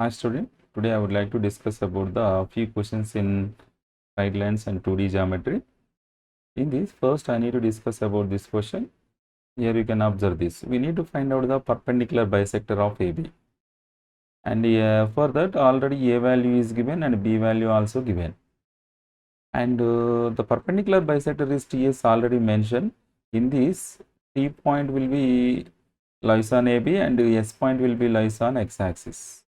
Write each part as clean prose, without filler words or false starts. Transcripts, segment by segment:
Hi student, today I would like to discuss about the few questions in guidelines and 2D geometry. In this, first I need to discuss about this question. Here you can observe this. We need to find out the perpendicular bisector of AB. And for that already A value is given and B value also given. And the perpendicular bisector is TS already mentioned. In this, T point will be lies on AB and S point will be lies on x-axis.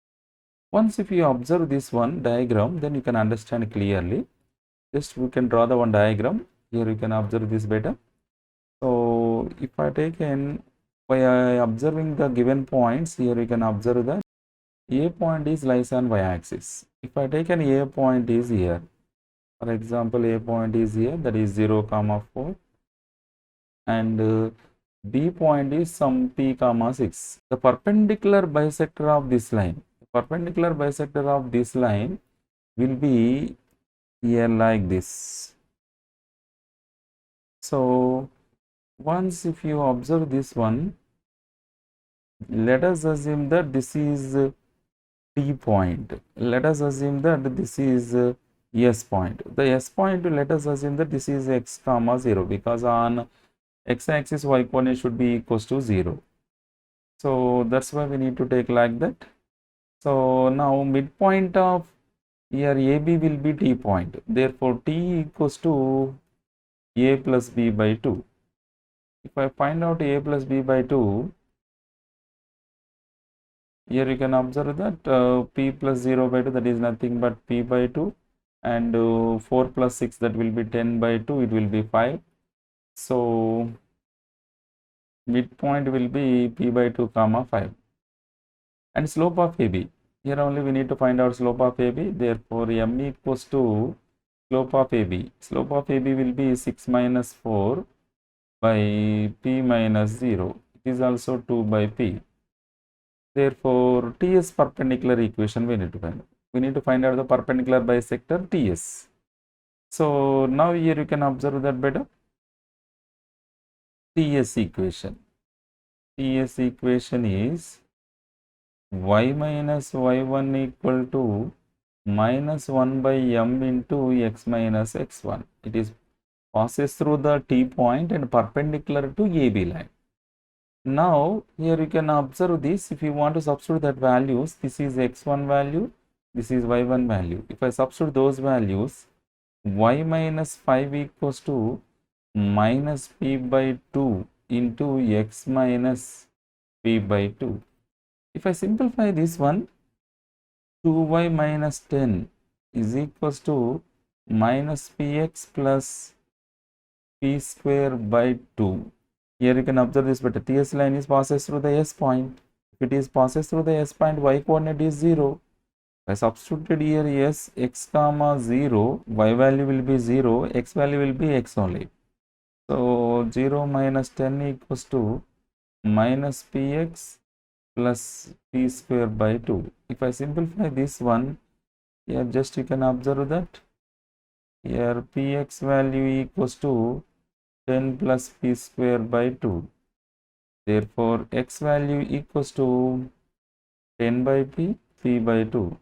Once if you observe this one diagram, then you can understand clearly. Just we can draw the one diagram. Here you can observe this better. So if I take in by observing the given points, here you can observe that A point is lies on y-axis. If I take an A point is here, for example, A point is here, that is 0, 4, and B point is some p, 6. The perpendicular bisector of this line, will be here like this. So once if you observe this one, let us assume that this is T point. Let us assume that this is S point. The S point, let us assume that this is x, 0, because on x-axis y coordinate should be equals to 0. So that's why we need to take like that. So now midpoint of here AB will be T point. Therefore, T equals to A plus B by 2. If I find out A plus B by 2, here you can observe that P plus 0 by 2, that is nothing but P by 2, and 4 plus 6, that will be 10 by 2, it will be 5. So midpoint will be P by 2 comma 5. And slope of AB, here only we need to find out slope of AB. Therefore, M equals to slope of AB. Slope of AB will be 6 minus 4 by P minus 0. It is also 2 by P. Therefore, TS perpendicular equation we need to find out. We need to find out the perpendicular bisector TS. So now here you can observe that better. TS equation. TS equation is y minus y1 equal to minus 1 by m into x minus x1. It is passes through the T point and perpendicular to AB line. Now here you can observe this. If you want to substitute that values, this is x1 value, this is y1 value. If I substitute those values, y minus 5 equals to minus p by 2 into x minus p by 2. If I simplify this one, 2y minus 10 is equals to minus px plus p square by 2. Here you can observe this, but the TS line is passes through the S point. If it is passes through the S point, y coordinate is 0. I substituted here S, x comma 0, y value will be 0, x value will be x only. So 0 minus 10 equals to minus px plus p square by 2. If I simplify this one, here just you can observe that here px value equals to 10 plus p square by 2. Therefore, x value equals to 10 by p by 2.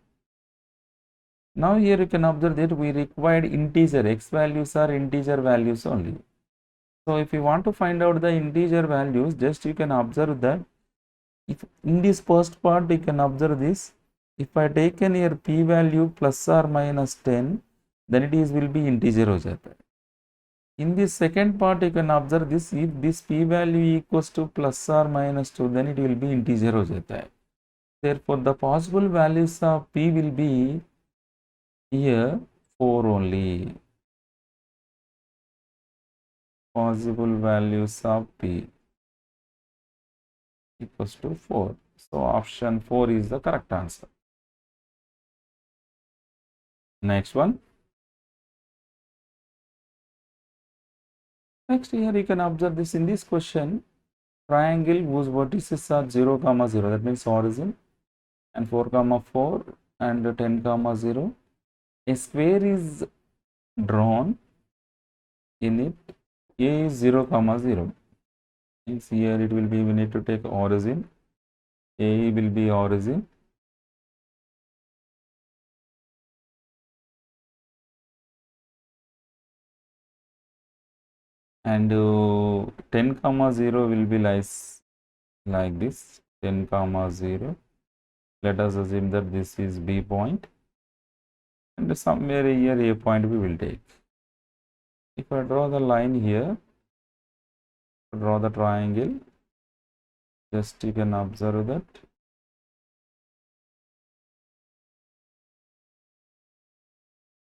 Now here you can observe that we required integer. X values are integer values only. So if you want to find out the integer values, just you can observe that if in this first part you can observe this. If I take in here p value plus or minus 10, then it is will be integer ho jata hai. In this second part, you can observe this. If this p value equals to plus or minus 2, then it will be integer ho jata hai. Therefore, the possible values of p will be here 4 only. Possible values of p equals to 4. So option 4 is the correct answer. Next one. Next, here you can observe this in this question. Triangle whose vertices are 0, 0, that means origin, and 4, 4 and 10, 0. A square is drawn in it. A is 0, 0. Means here it will be, we need to take origin. A will be origin. and 10 comma 0 will be like this, 10 comma 0. Let us assume that this is B point, and somewhere here A point we will take. If I draw the line here, draw the triangle, just you can observe that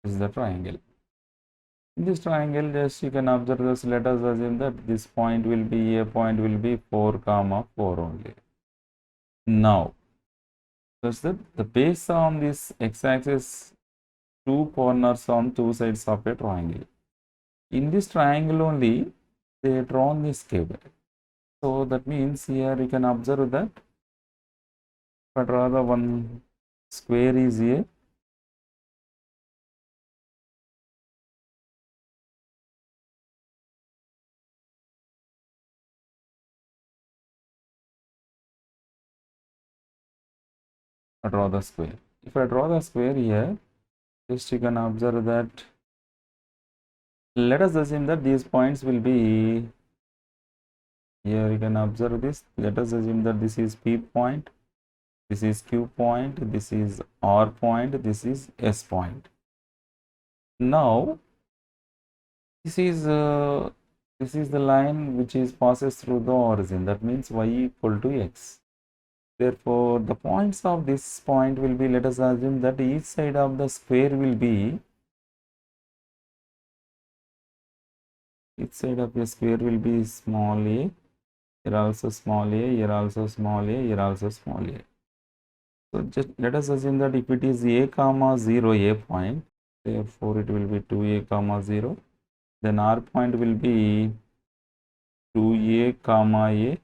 this is the triangle. In this triangle, just you can observe this. Let us assume that this point will be A point will be 4 comma 4 only. Now, such that the base on this x-axis, two corners on two sides of a triangle. In this triangle only, they drawn this cable. So that means here you can observe that if I draw the one square is here, I draw the square. If I draw the square here, just you can observe that. Let us assume that these points will be here. You can observe this. Let us assume that this is P point, this is Q point, this is R point, this is S point. Now, this is the line which is passes through the origin. That means y equal to x. Therefore, the points of this point will be, let us assume that each side of the square will be, each side of the square will be small a, here also small a, here also small a, here also small a. So just let us assume that if it is a comma 0 a point, therefore it will be 2a comma 0, then R point will be 2a comma a,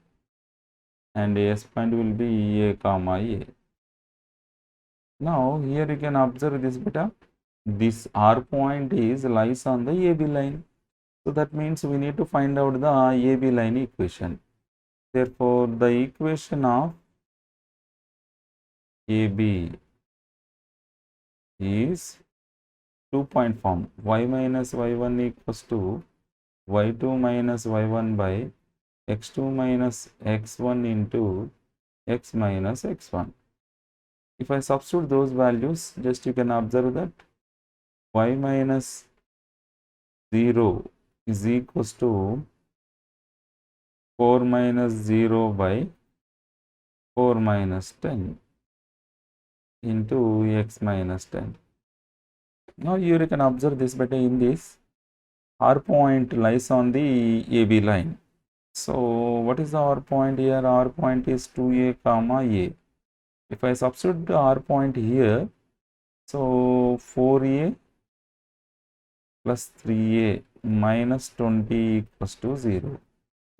and S point will be a comma a. Now here you can observe this beta. This R point is lies on the AB line. So that means we need to find out the AB line equation. Therefore, the equation of AB is 2-point form. Y minus y1 equals to y2 minus y1 by x2 minus x1 into x minus x1. If I substitute those values, just you can observe that y minus 0 is equals to 4 minus 0 by 4 minus 10 into x minus 10. Now here you can observe this better in this. R point lies on the AB line. So what is the R point here? R point is 2a comma a. If I substitute the R point here, so 4a plus 3a minus 20 equals to 0.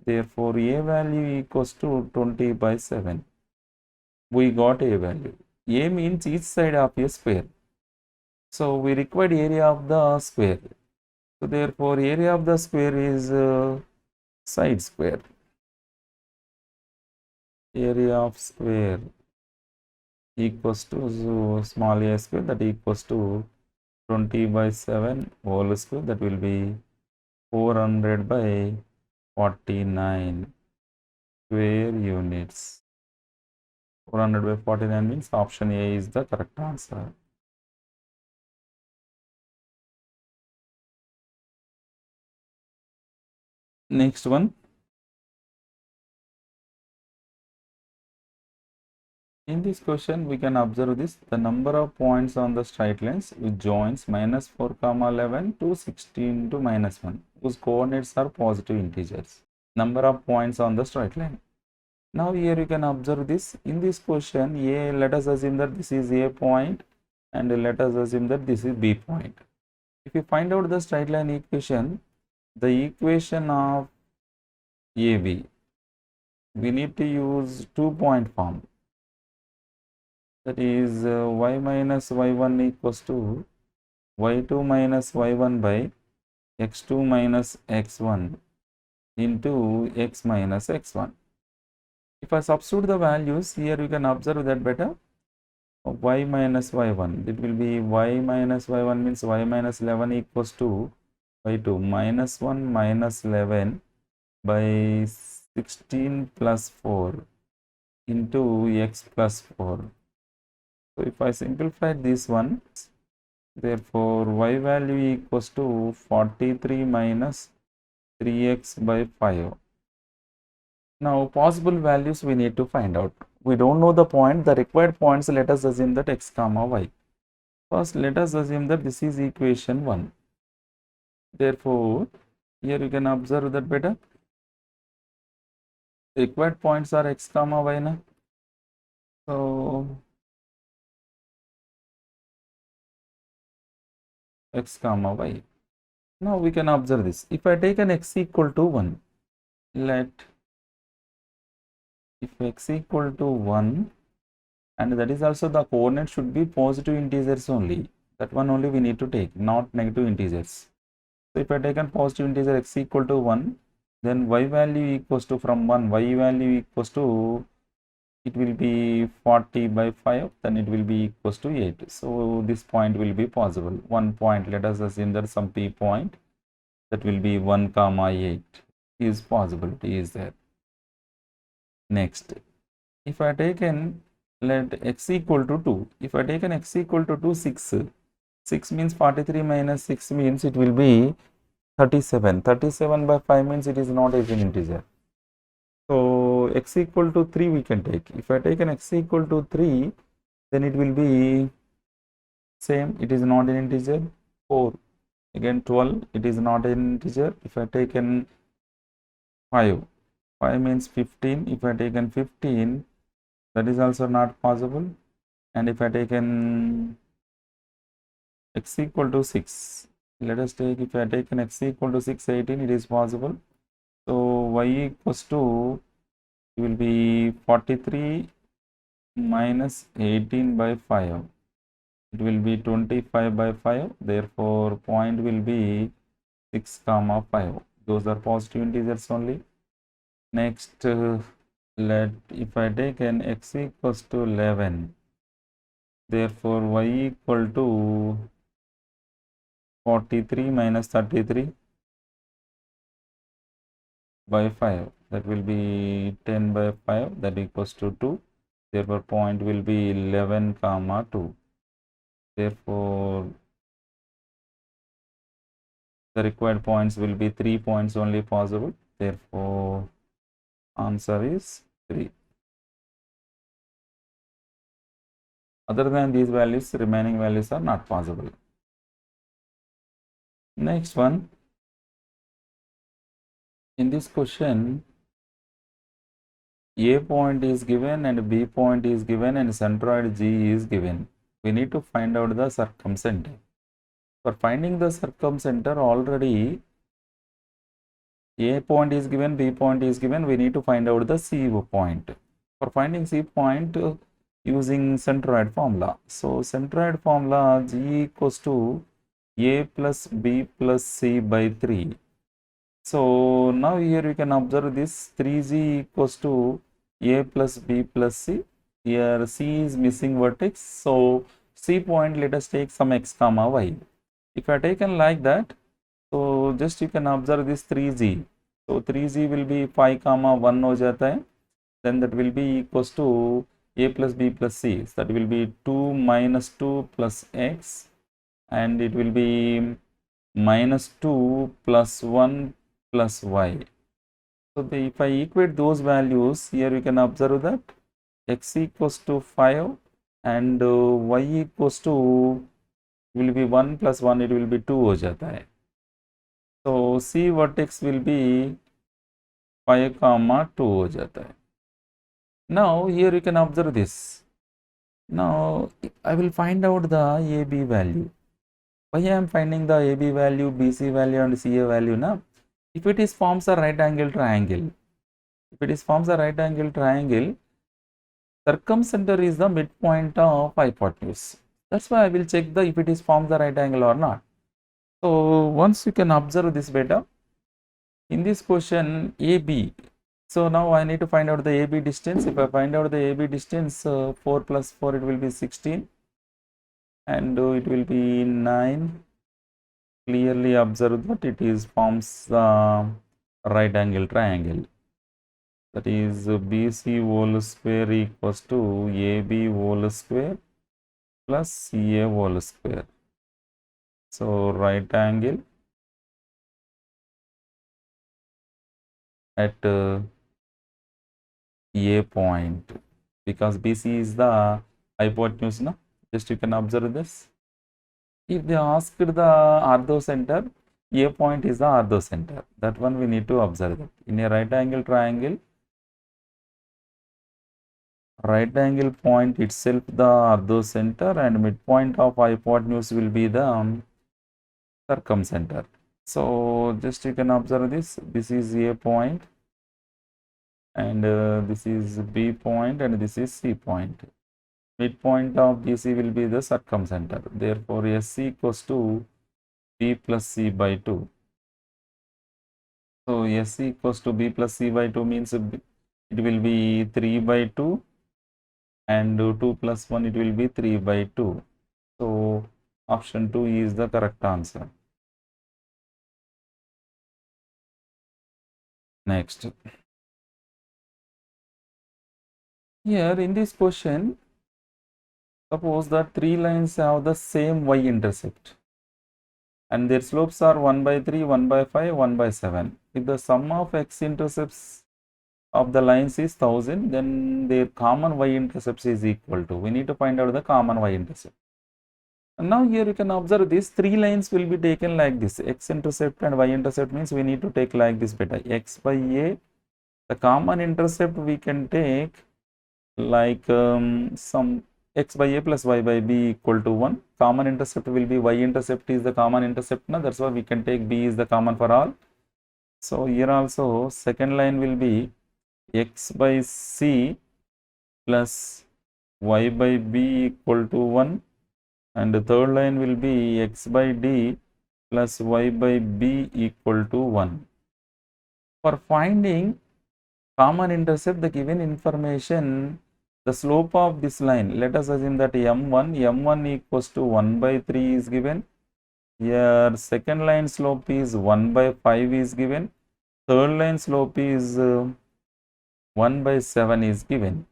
Therefore, a value equals to 20 by 7. We got a value. A means each side of a square. So we required area of the square. So therefore, area of the square is side square. Area of square equals to small a square, that equals to 20 by 7 whole square, that will be 400 by 49 square units. 400 by 49 means option A is the correct answer. Next one. In this question, we can observe this. The number of points on the straight lines which joins minus 4 comma 11 to 16 to minus 1, whose coordinates are positive integers. Number of points on the straight line. Now here you can observe this. In this question, A, let us assume that this is A point, and let us assume that this is B point. If you find out the straight line equation, the equation of AB, we need to use 2-point form. That is y minus y1 equals to y2 minus y1 by x2 minus x1 into x minus x1. If I substitute the values here, you can observe that better. Y minus y1, it will be y minus y1 means y minus 11 equals to by 2 minus 1 minus 11 by 16 plus 4 into x plus 4. So if I simplify this one, therefore y value equals to 43 minus 3x by 5. Now possible values we need to find out. We don't know the point, the required points. Let us assume that x comma y. First let us assume that this is equation 1. Therefore here you can observe that better. Required points are x comma y na. So x comma y. Now we can observe this. If I take an x equal to 1, if x equal to 1, and that is also the coordinate should be positive integers only. That one only we need to take, not negative integers. So if I take a positive integer x equal to 1, then y value equals to, from 1, y value equals to, it will be 40 by 5, then it will be equals to 8. So this point will be possible. One point, let us assume that some p point, that will be 1 comma 8 is possibility is there. Next, if I take an, let x equal to 2, if I take an x equal to 2, 6 means 43 minus 6 means it will be 37. 37 by 5 means it is not as an integer. So x equal to 3 we can take. If I take an x equal to 3, then it will be same, it is not an integer. 4, again 12, it is not an integer. If I take an 5 means 15. If I take an 15, that is also not possible. And if I take an x equal to 6, let us take, if I take an x equal to 6, 18, it is possible. So y equals to, it will be 43 minus 18 by 5. It will be 25 by 5. Therefore point will be 6 comma 5. Those are positive integers only. Next, if I take an x equals to 11, therefore y equal to 43 minus 33 by 5, that will be 10 by 5, that equals to 2. Therefore point will be 11 comma 2. Therefore the required points will be 3 points only possible. Therefore answer is 3. Other than these values, remaining values are not possible. Next one, in this question, A point is given and B point is given and centroid G is given. We need to find out the circumcenter. For finding the circumcenter, already A point is given, B point is given, we need to find out the C point. For finding C point, using centroid formula. So centroid formula, G equals to A plus B plus C by 3. So now here you can observe this 3G equals to A plus B plus C. Here C is missing vertex. So C point, let us take some x comma y. If I taken like that, so just you can observe this 3G. So 3G will be 5 comma 1 ho jata hai. Then that will be equals to A plus B plus C. So that will be 2 minus 2 plus x, and it will be minus 2 plus 1 plus y. So if I equate those values, here you can observe that x equals to 5 and y equals to, will be 1 plus 1, it will be 2 ho jata hai. So C vertex will be 5 comma 2 ho jata hai. Now here you can observe this. Now I will find out the AB value. Why I am finding the AB value, BC value and CA value now? If it is forms a right angle triangle, circumcenter is the midpoint of hypotenuse. That's why I will check the if it is forms a right angle or not. So once you can observe this better, in this question AB, so now I need to find out the AB distance. If I find out the AB distance, 4 plus 4, it will be 16, and it will be 9 clearly observe that it is forms the right angle triangle. That is BC whole square equals to AB whole square plus CA whole square. So right angle at A point, because BC is the hypotenuse, no? Just you can observe this. If they asked the orthocenter, A point is the orthocenter. That one we need to observe that. In a right angle triangle, right angle point itself the orthocenter and midpoint of hypotenuse will be the circumcenter. So just you can observe this. This is A point and this is B point and this is C point. Midpoint of BC will be the circumcenter. Therefore, SC equals to B plus C by 2. So, SC equals to B plus C by 2 means it will be 3 by 2 and 2 plus 1 it will be 3 by 2. So, option 2 is the correct answer. Next. Here in this question, suppose that three lines have the same y-intercept and their slopes are 1 by 3, 1 by 5, 1 by 7. If the sum of x-intercepts of the lines is 1000, then their common y-intercepts is equal to, we need to find out the common y-intercept. And now here you can observe these three lines will be taken like this, x-intercept and y-intercept means we need to take like this beta, x by a, the common intercept we can take like some x by a plus y by b equal to 1. Common intercept will be y-intercept is the common intercept, now that's why we can take b is the common for all. So here also second line will be x by c plus y by b equal to 1 and the third line will be x by d plus y by b equal to 1. For finding common intercept, the given information, the slope of this line, let us assume that m1 equals to 1 by 3 is given. Here second line slope is 1 by 5 is given. Third line slope is 1 by 7 is given.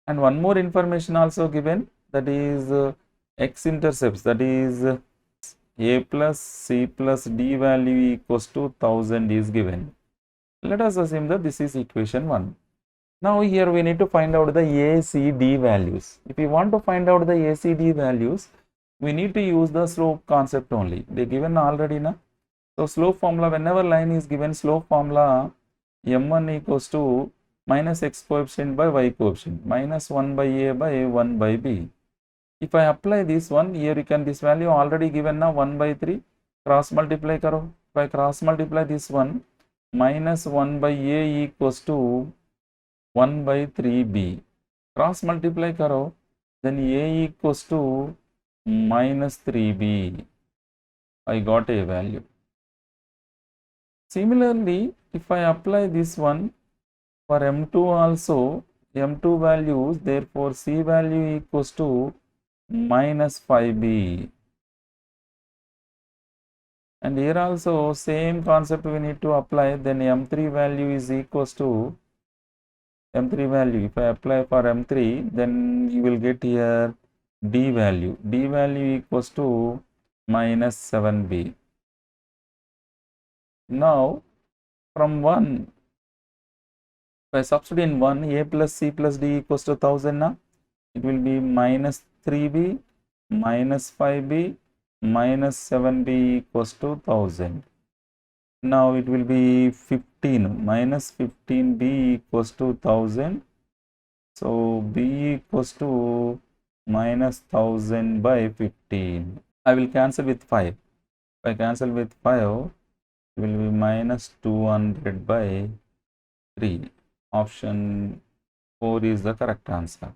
And one more information also given, that is x-intercepts, that is a plus c plus d value equals to 1000 is given. Let us assume that this is equation 1. Now here we need to find out the a, c, d values. If we want to find out the a, c, d values, we need to use the slope concept only. They given already, na? So slope formula, whenever line is given, slope formula m1 equals to minus x coefficient by y coefficient, minus 1 by a by 1 by b. If I apply this one, here you can, this value already given now 1 by 3, cross multiply karo. If I cross multiply this one, minus 1 by a equals to 1 by 3b. Cross multiply karo, then a equals to minus 3b. I got a value. Similarly, if I apply this one for m2 also, m2 values, therefore c value equals to minus 5b. And here also same concept we need to apply, then m3 value is equals to m3 value. If I apply for m3, then you will get here d value. D value equals to minus 7b. Now from 1, if I substitute in 1, a plus c plus d equals to 1000 now, it will be minus 3b minus 5b minus 7b equals to 1000. Now it will be 15, minus 15b equals to 1000. So b equals to minus 1000 by 15. I will cancel with 5. If I cancel with 5, it will be minus 200 by 3. Option 4 is the correct answer.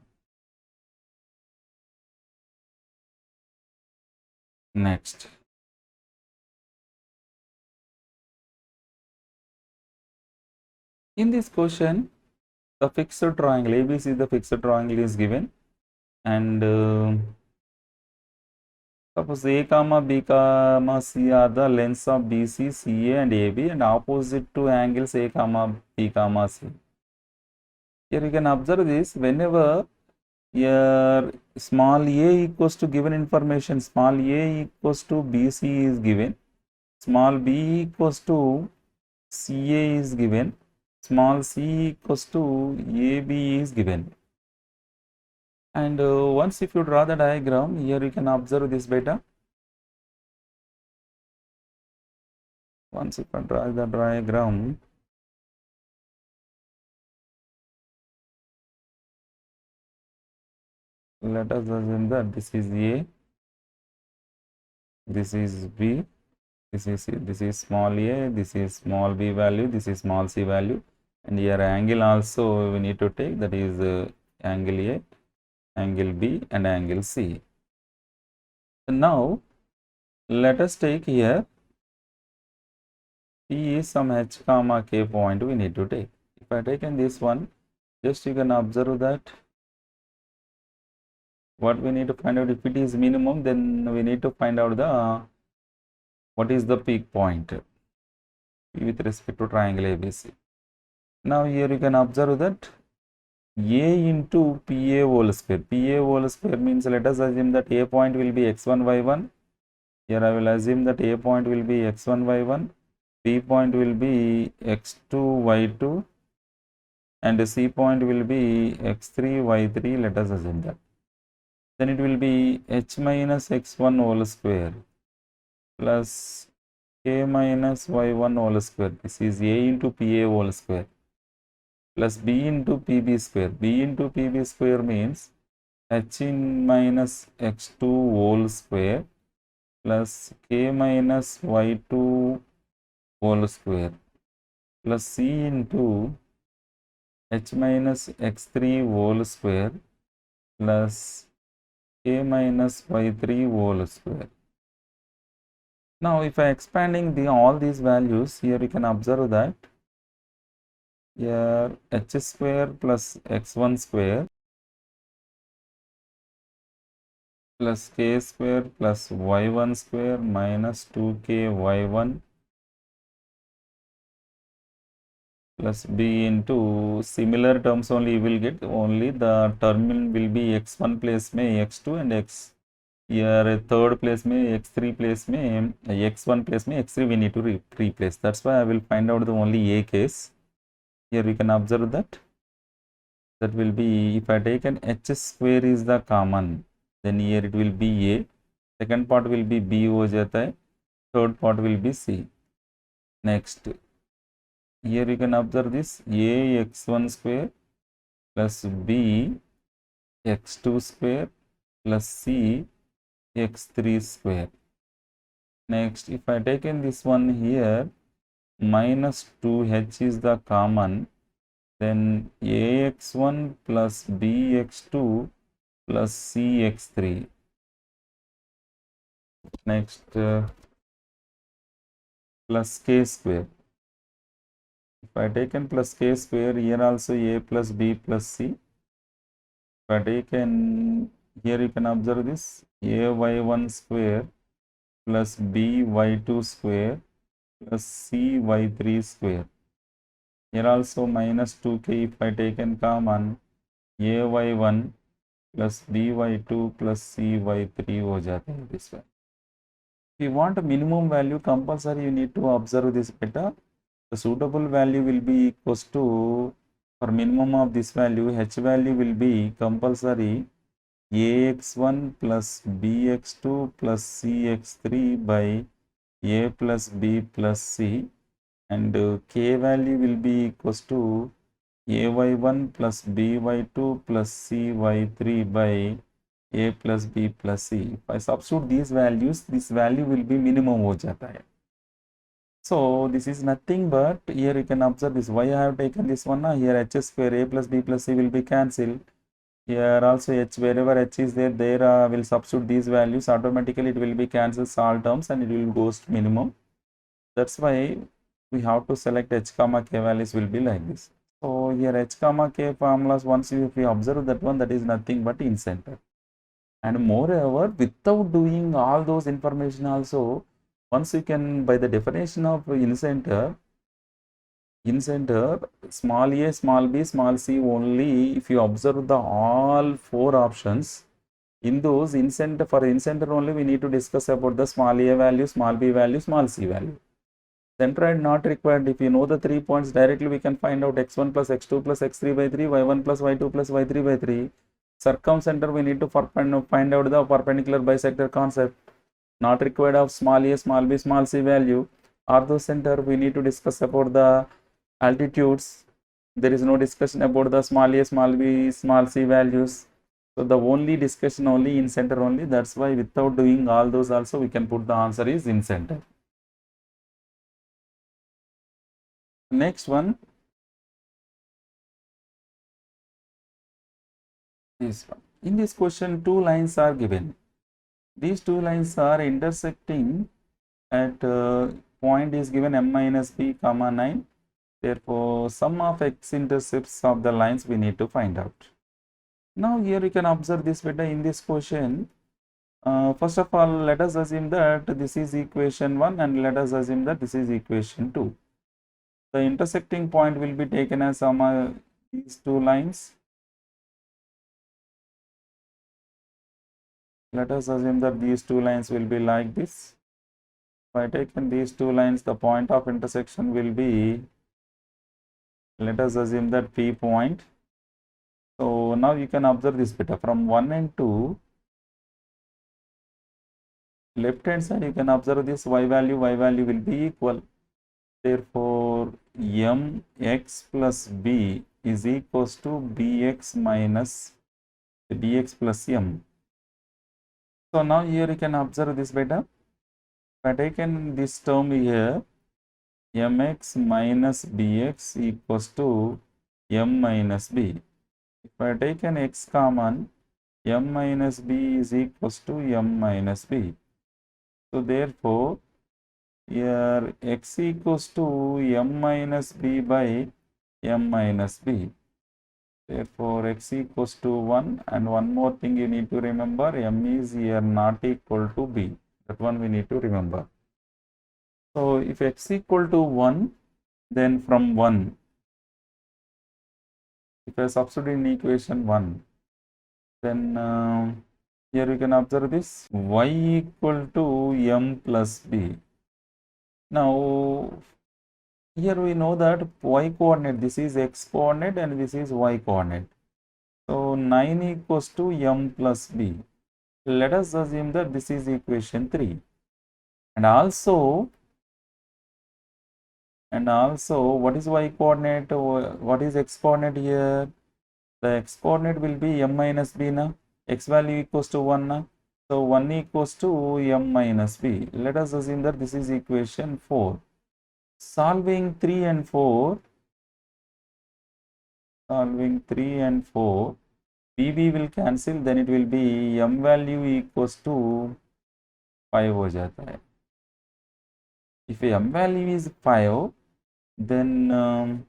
Next. In this question, the fixed triangle ABC, the fixed triangle is given, and Suppose A comma B comma C are the lengths of BC, CA and AB and opposite to angles A comma B comma C. Here you can observe this whenever here small a equals to given information, small a equals to BC is given, small b equals to CA is given, small c equals to AB is given. And once if you draw the diagram, here you can observe this beta. Once if I draw the diagram, let us assume that this is A, this is B, this is small a, this is small b value, this is small c value, and here angle also we need to take, that is angle A, angle B and angle C. So now let us take here P is some h comma k point we need to take. If I taken this one, just you can observe that what we need to find out, if it is minimum, then we need to find out the what is the peak point with respect to triangle ABC. Now here you can observe that A into PA whole square. PA whole square means, let us assume that A point will be x1, y1. Here I will assume that A point will be x1, y1. B point will be x2, y2. And C point will be x3, y3. Let us assume that. Then it will be h minus x1 whole square plus k minus y1 whole square. This is A into PA whole square plus b into pb square. B into pb square means h in minus x2 whole square plus k minus y2 whole square plus c into h minus x3 whole square plus k minus y3 whole square. Now if I expanding all these values, here you can observe that here h square plus x1 square plus k square plus y1 square minus 2k y1 plus b into similar terms only you will get, only the term will be x1 place में x2 and x here third place में x3 place में x1 place में x3 we need to replace. That's why I will find out the only a case. Here we can observe that will be, if I take an h square is the common, then here it will be a, second part will be b हो जाता है, third part will be c. Next here you can observe this a x1 square plus b x2 square plus c x3 square. Next if I taken this one here, minus 2h is the common, then ax1 plus bx2 plus cx3. Next plus k square. If I taken plus k square, here also a plus b plus c. If I taken here, you can observe this a y1 square plus b y2 square plus c y3 square. Here also minus 2k if I taken common, a y1 plus b y2 plus c y3 हो जाता है this way. If you want a minimum value, compulsory you need to observe this beta. The suitable value will be equals to, for minimum of this value, h value will be compulsory ax1 plus bx2 plus cx3 by a plus b plus c, and k value will be equals to ay1 plus by2 plus cy3 by a plus b plus c. If I substitute these values, this value will be minimum हो जाता है. So this is nothing but, here you can observe this, why I have taken this one now, here h square a plus b plus c will be cancelled. Here also h, wherever h is there, will substitute these values, automatically it will be cancelled all terms and it will goes to minimum. That's why we have to select h comma k values will be like this. So here h comma k formulas, once if we observe that one, that is nothing but in center. And moreover, without doing all those information also, once you can, by the definition of in-center, small a, small b, small c only, if you observe the all four options, in those in-center, for in-center only, we need to discuss about the small a value, small b value, small c value. Centroid not required. If you know the 3 points, directly we can find out x1 plus x2 plus x3 by 3, y1 plus y2 plus y3 by 3. Circumcenter, we need to find out the perpendicular bisector concept. Not required of small a, small b, small c value. Orthocenter, we need to discuss about the altitudes. There is no discussion about the small a, small b, small c values. So the only discussion only in center only. That's why without doing all those also, we can put the answer is in center. Next one, this one. In this question, two lines are given. These two lines are intersecting at point is given m minus b comma 9. Therefore, sum of x-intercepts of the lines we need to find out. Now here you can observe this better in this question. First of all, let us assume that this is equation 1 and let us assume that this is equation 2. The intersecting point will be taken as sum of these two lines. Let us assume that these two lines will be like this. If I take these two lines, the point of intersection will be, let us assume that P point. So now you can observe this better. From 1 and 2, left hand side you can observe this y value will be equal. Therefore, mx plus b is equals to bx minus bx plus m. So now here you can observe this better. If I taken this term here, mx minus bx equals to m minus b. If I take an x common, m minus b is equals to m minus b. So therefore, here x equals to m minus b by m minus b. Therefore, x equals to 1, and one more thing you need to remember, m is here not equal to b. That one we need to remember. So if x equal to 1, then from 1, if I substitute in equation 1, then here you can observe this y equal to m plus b. Now here we know that y coordinate, this is x coordinate and this is y coordinate. So 9 equals to m plus b. Let us assume that this is equation 3. And also what is y coordinate? What is x coordinate here? The x coordinate will be m minus b na. X value equals to 1 na. So 1 equals to m minus b. Let us assume that this is equation 4. Solving 3 and 4, bb will cancel, then it will be m value equals to 5 हो जाता है. If m value is 5, then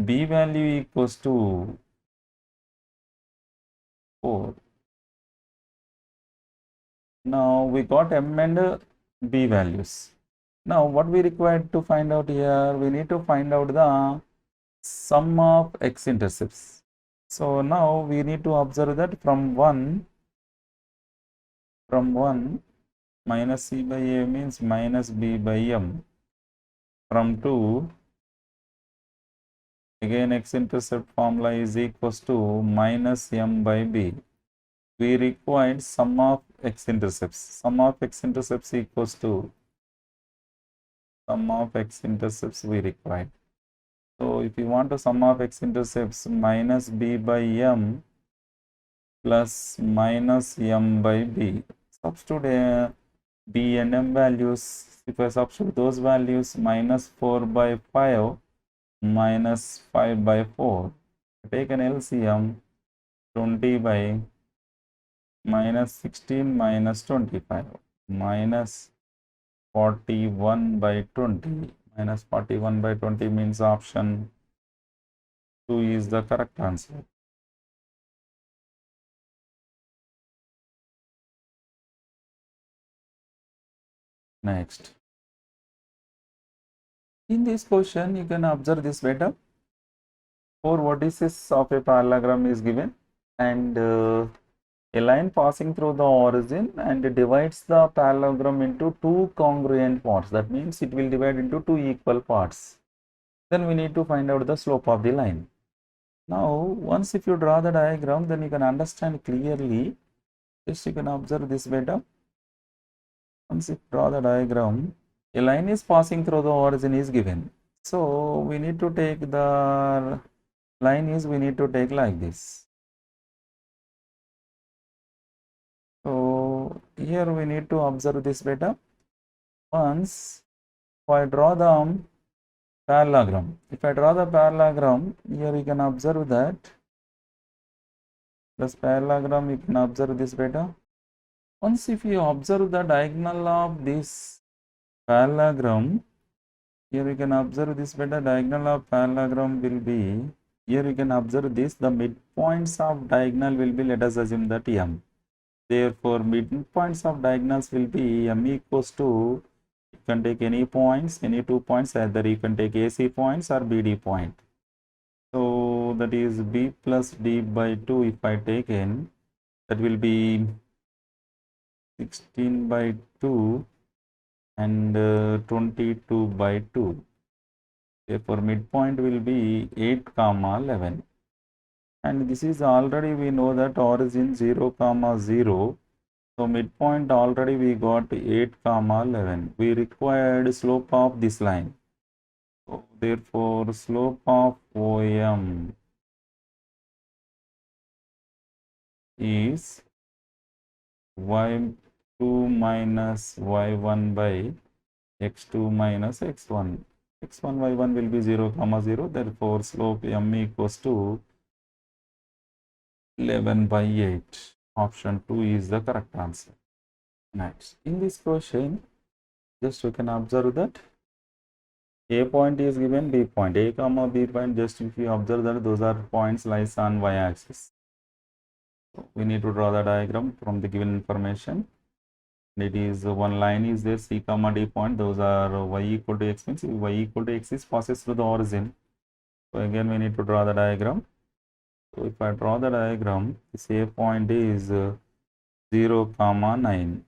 b value equals to 4. Now we got m and b values. Now what we required to find out here, we need to find out the sum of x-intercepts. So now we need to observe that from 1 minus c by a means minus b by m. From 2, again x-intercept formula is equals to minus m by b. We required sum of x-intercepts. Sum of x-intercepts equals to sum of x-intercepts we required. So if you want to sum of x-intercepts, minus b by m plus minus m by b. Substitute b and m values. If I substitute those values, minus 4 by 5 minus 5 by 4. Take an LCM, 20 by minus 16 minus 25 minus 41 by 20. Minus 41 by 20 means option 2 is the correct answer. Next, in this question, you can observe this beta. 4 vertices of a parallelogram is given, and a line passing through the origin and divides the parallelogram into two congruent parts. That means it will divide into two equal parts. Then we need to find out the slope of the line. Now, once if you draw the diagram, then you can understand clearly. Just you can observe this beta. Once you draw the diagram, a line is passing through the origin is given. So we need to take the line is we need to take like this. So here we need to observe this beta. Once if I draw the parallelogram, if I draw the parallelogram, here you can observe that this parallelogram, you can observe this beta. Once if you observe the diagonal of this parallelogram, here you can observe this beta, diagonal of parallelogram will be, here you can observe this, the midpoints of diagonal will be, let us assume that m. Therefore, midpoints of diagonals will be m equals to, you can take any points, any 2 points, either you can take AC points or BD point. So that is b plus d by 2 if I take n, that will be 16 by 2 and 22 by 2. Therefore, midpoint will be 8, 11. And this is already we know that origin 0, 0. So midpoint already we got 8, 11. We required slope of this line. So therefore, slope of OM is y2 minus y1 by x2 minus x1. x1, y1 will be 0, 0. Therefore, slope m equals to 11 by 8. Option 2 is the correct answer. Next, in this question, just you can observe that A point is given, B point. A comma B point, just if you observe that those are points lies on y-axis. So we need to draw the diagram from the given information. It is one line is there, C comma D point. Those are y equal to x, means y equal to x is passes through the origin. So again we need to draw the diagram. So if I draw the diagram, this A point is 0, 9.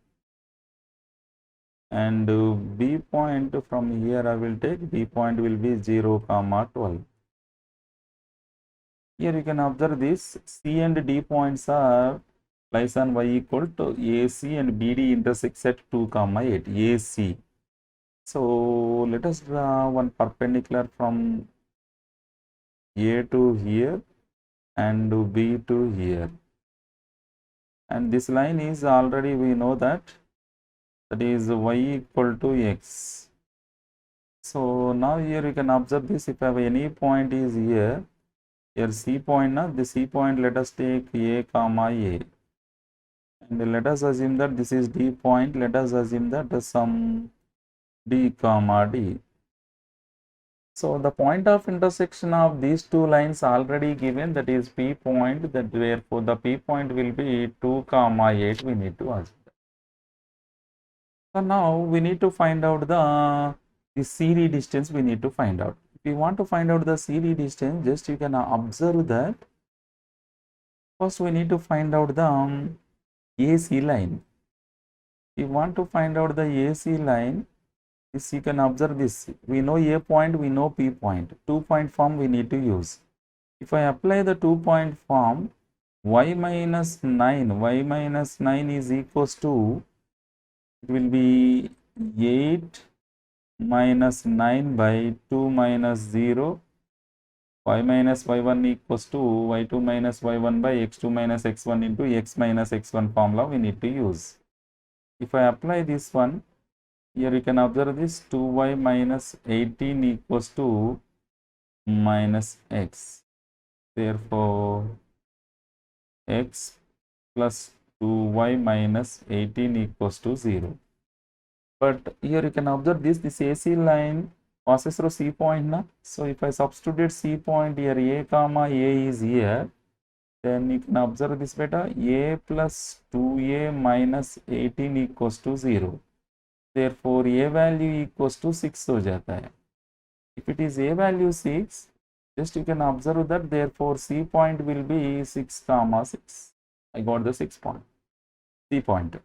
And B point from here I will take, B point will be 0, 12. Here you can observe this, C and D points are lies on y equal to AC and BD intersects at 2, 8, AC. So let us draw one perpendicular from A to here and B to here. And this line is already we know that is y equal to x. So now here you can observe this, if I have any point is here C point, now the C point let us take A comma A. And let us assume that this is D point, let us assume that some D comma D. So the point of intersection of these two lines already given, that is P point, that therefore the P point will be 2, 8, we need to assume. So now we need to find out the CD distance we need to find out. If you want to find out the CD distance, just you can observe that first we need to find out the AC line. If you want to find out the AC line, this you can observe this. We know A point, we know P point. 2-point form we need to use. If I apply the 2-point form, y minus 9 is equals to, it will be 8 minus 9 by 2 minus 0. Y minus y1 equals to y2 minus y1 by x2 minus x1 into x minus x1 formula we need to use. If I apply this one, here you can observe this 2y minus 18 equals to minus x. Therefore, x plus 2y minus 18 equals to 0. But here you can observe this AC line passes through C point now. So if I substitute C point here, A comma A is here, then you can observe this beta, A plus 2A minus 18 equals to 0. therefore a value equals to 6 हो जाता है. If it is a value 6, just you can observe that therefore C point will be 6 comma 6. I got the 6 point, C point.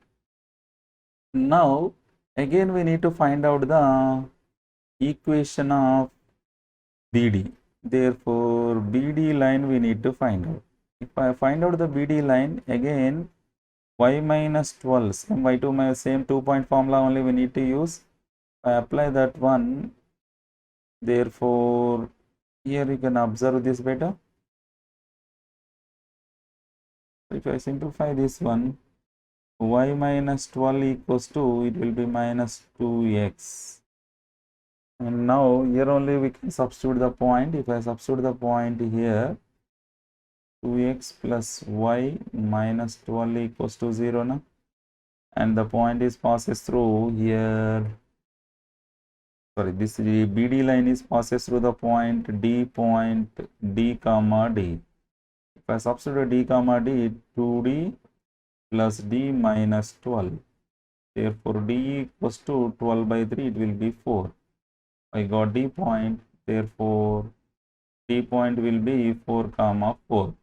Now again we need to find out the equation of BD. Therefore BD line we need to find out. If I find out the BD line, again y minus 12, same y2 minus same 2-point formula only we need to use. I apply that one, therefore here you can observe this better. If I simplify this one, y minus 12 equals to, it will be minus 2x. And now here only we can substitute the point. If I substitute the point here, 2x plus y minus 12 equals to 0 now. And the point is passes through here. Sorry, this BD line is passes through the point D comma D. If I substitute D comma D, 2D plus D minus 12. Therefore D equals to 12 by 3, it will be 4. I got D point, therefore D point will be 4 comma 4.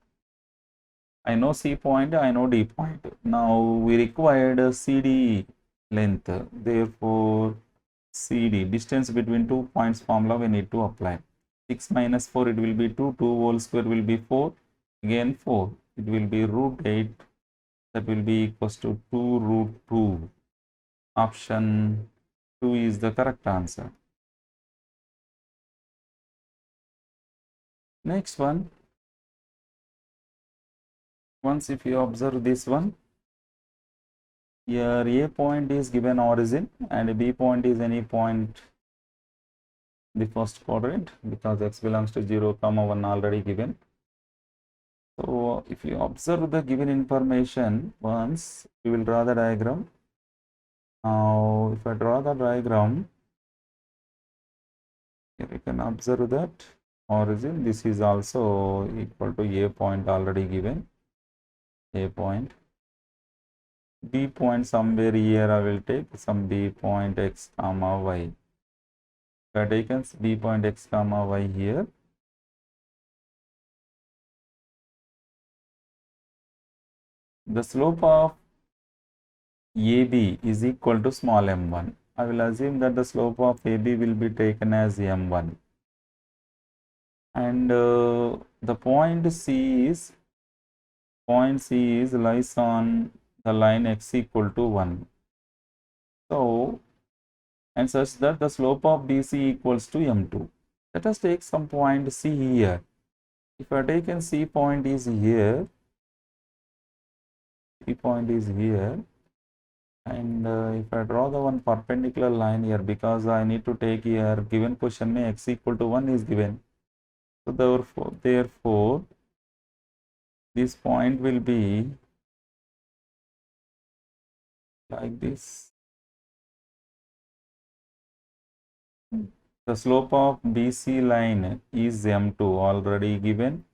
I know C point, I know D point. Now we required CD length, therefore CD, distance between 2 points formula we need to apply. 6 minus 4, it will be 2, 2 whole square will be 4, again 4, it will be root 8, that will be equals to 2 root 2. Option 2 is the correct answer. Next one, once if you observe this one, here A point is given origin and B point is any point the first quadrant, because x belongs to 0 comma 1 already given. So if you observe the given information once, we will draw the diagram. Now if I draw the diagram, here you can observe that origin, this is also equal to A point already given, A point. B point somewhere here I will take some B point x comma y. I have taken B point x comma y here. The slope of AB is equal to small m1. I will assume that the slope of AB will be taken as m1. And the point C is lies on the line x equal to 1. So, and such that the slope of BC equals to m2. Let us take some point C here. If I taken C point is here, C point is here, and if I draw the one perpendicular line here, because I need to take here given question में x equal to 1 is given. So therefore this point will be like this. The slope of BC line is m2 already given,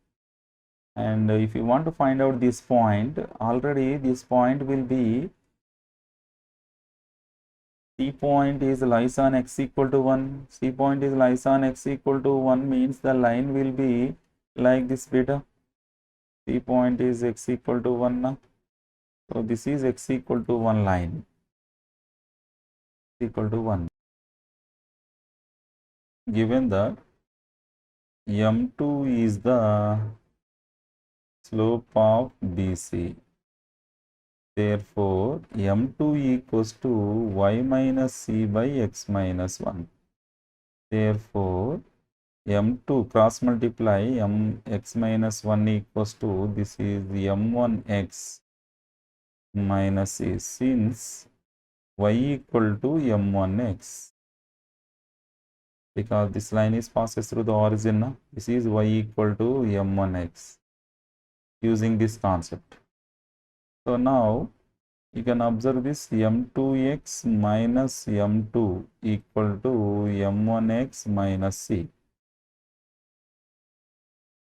and if you want to find out this point, already this point will be C point is lies on x equal to 1. C point is lies on x equal to 1 means the line will be like this beta. C point is x equal to 1 now. So this is x equal to 1 line. Equal to 1. Given that m2 is the slope of BC. Therefore, m2 equals to y minus c by x minus 1. Therefore, m2 cross multiply x minus 1 equals to, this is m1x minus c, since y equal to m1x. Because this line is passes through the origin now. This is y equal to m1x using this concept. So now you can observe this m2x minus m2 equal to m1x minus c.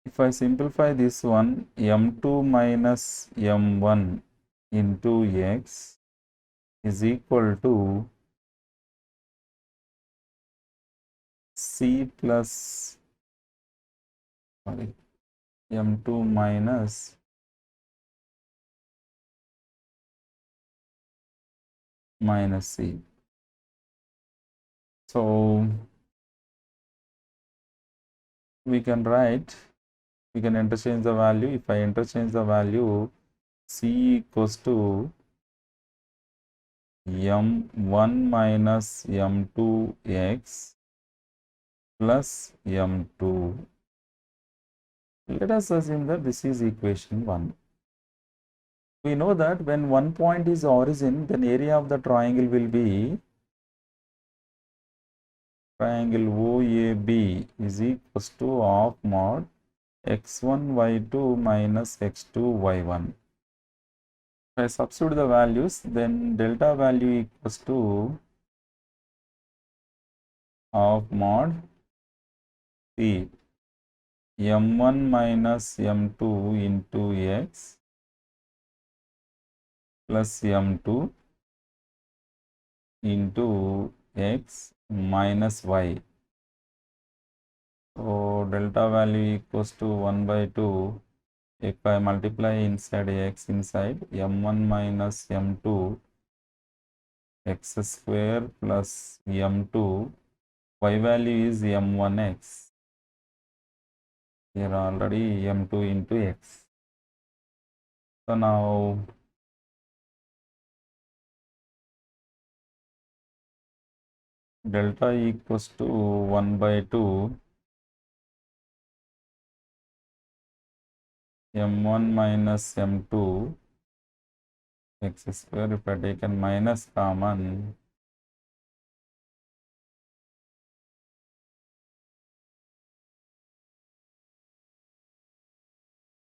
If I simplify this one, m2 minus m1 into x is equal to c plus m2 minus c. So we can write, we can interchange the value. If I interchange the value, c equals to m1 minus m2x plus m2. Let us assume that this is equation 1. We know that when one point is origin, then area of the triangle will be triangle OAB is equals to half mod x1 y2 minus x2 y1. If I substitute the values, then delta value equals to half mod c m1 minus m2 into x plus m2 into x minus y. So delta value equals to 1 by 2. If I multiply inside x inside m1 minus m2 x square plus m2, y value is m1x. Here already m2 into x. So now delta equals to 1 by 2 m1 minus m2 x square. If I taken minus common,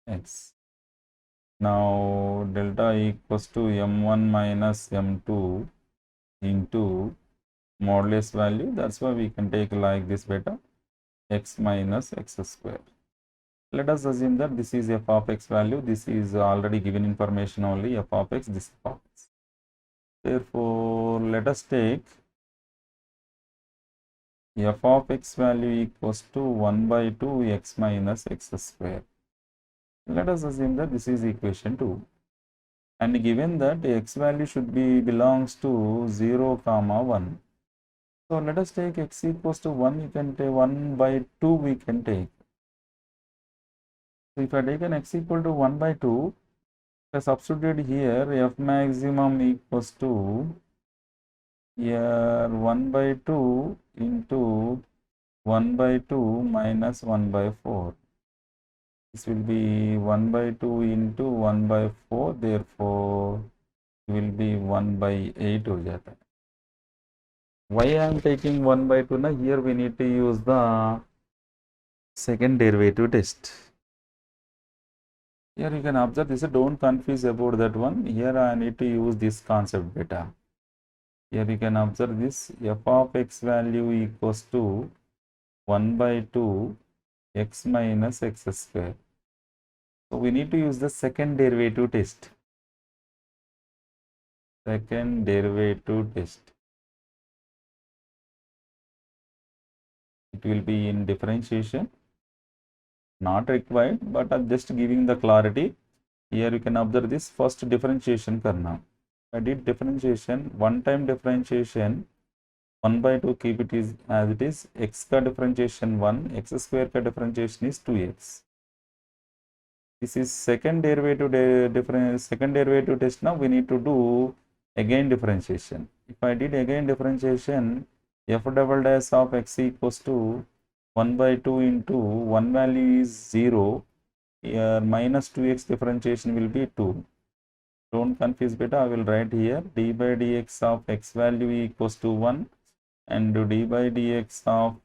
x. Now delta equals to m1 minus m2 into modulus value. That's why we can take like this beta x minus x square. Let us assume that this is f of x value. This is already given information only, f of x, this f of x. Therefore, let us take f of x value equals to 1 by 2 x minus x square. Let us assume that this is equation 2. And given that x value should be belongs to 0, 1. So let us take x equals to 1, you can take 1 by 2 we can take. So if I take an x equal to 1 by 2, I substitute here f maximum equals to here 1 by 2 into 1 by 2 minus 1 by 4. This will be 1 by 2 into 1 by 4, therefore it will be 1 by 8 हो जाता है. Why I am taking 1 by 2 now? Here we need to use the second derivative test. Here you can observe this, don't confuse about that one. Here I need to use this concept beta. Here you can observe this f of x value equals to 1 by 2 x minus x square. So we need to use the second derivative test. Second derivative test. It will be in differentiation. Not required, but I'm just giving the clarity. Here you can observe this first differentiation karna. I did differentiation, one time differentiation, 1 by 2 keep it is as it is, x ka differentiation 1, x square ka differentiation is 2x. This is second derivative test. Now we need to do again differentiation. If I did again differentiation, f double dash of x equals to 1 by 2 into 1 value is 0, here minus 2x differentiation will be 2. Don't confuse beta, I will write here d by dx of x value equals to 1 and d by dx of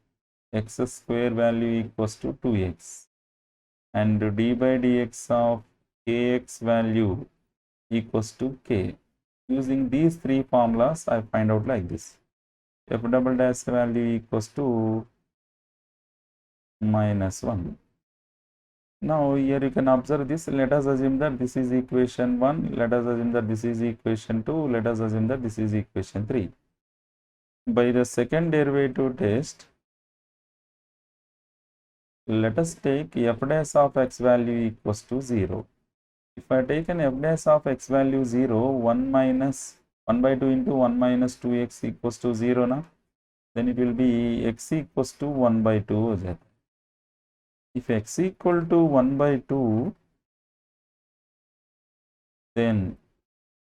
x square value equals to 2x and d by dx of kx value equals to k. Using these three formulas, I find out like this. F double dash value equals to minus 1. Now here you can observe this. Let us assume that this is equation 1. Let us assume that this is equation 2. Let us assume that this is equation 3. By the second derivative test, let us take f dash of x value equals to 0. If I take an f dash of x value 0, 1 minus 1 by 2 into 1 minus 2x equals to 0 now, then it will be x equals to 1 by 2. If x equal to 1 by 2, then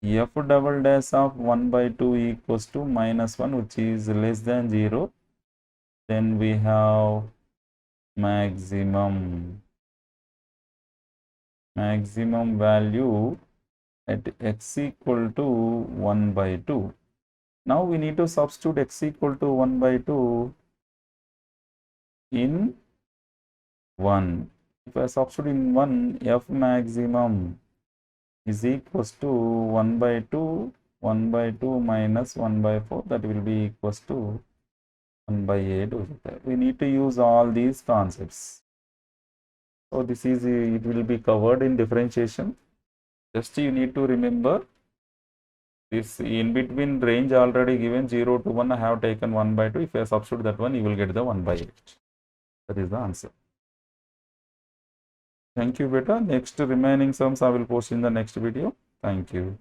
f double dash of 1 by 2 equals to minus 1, which is less than 0. Then we have maximum value at x equal to 1 by 2. Now we need to substitute x equal to 1 by 2 in 1. If I substitute in 1, f maximum is equals to 1 by 2, 1 by 2 minus 1 by 4, that will be equals to 1 by 8. We need to use all these concepts. So this is, it will be covered in differentiation. Just you need to remember this in between range already given 0 to 1, I have taken 1 by 2. If I substitute that one, you will get the 1 by 8. That is the answer. Thank you, beta. Next remaining sums I will post in the next video. Thank you.